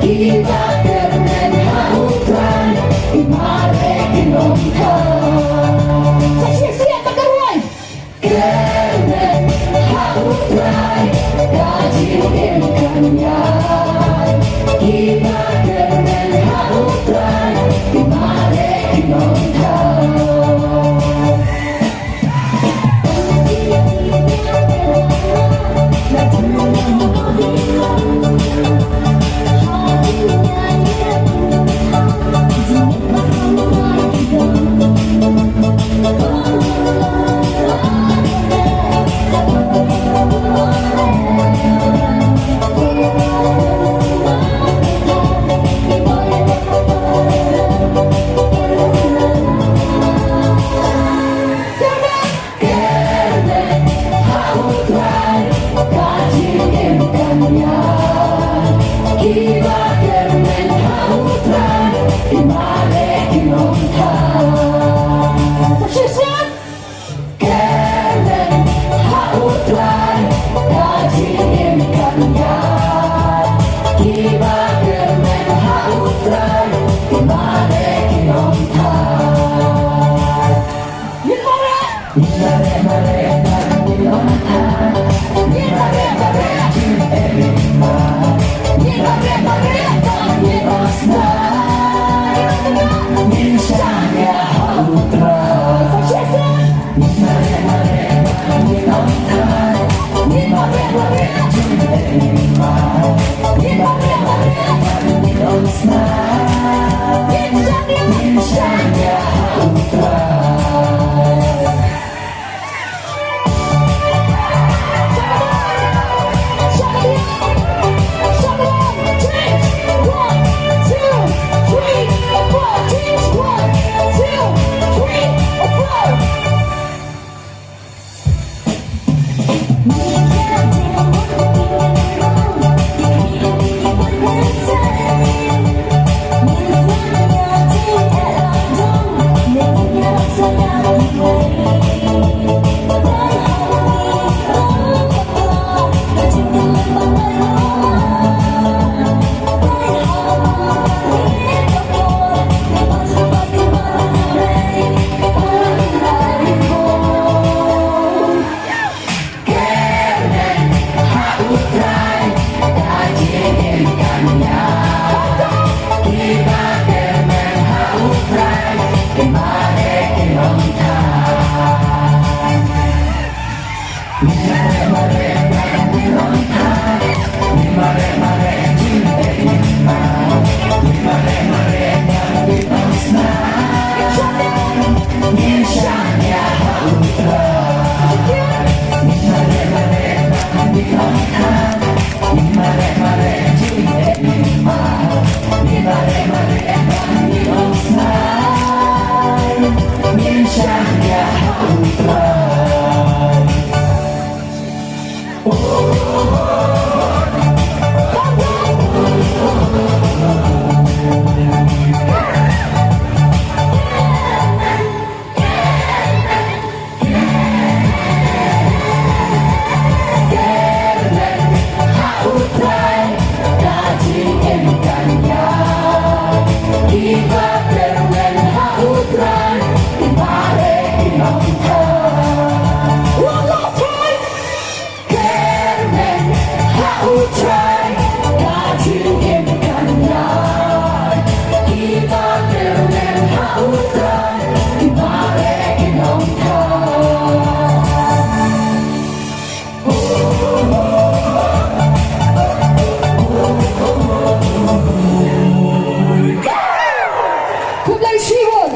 Kita kermen hautran Imare kinongkan Siap pagkaruan. Kermen hautran Kajin kanyan Kita kermen hautran Imare kinongkan Kiba kermen hautran Imare kinongkan Siap. Kermen hautran Kajin kanyan Kiba kermen hautran Imare kinongkan Imare mare kinongkan Imare mare kinongkan Misalnya hautran Mare mare kinongkan Mare mare kinongkan Mare mare kinongkan Misalnya hautran Kublai Siwon.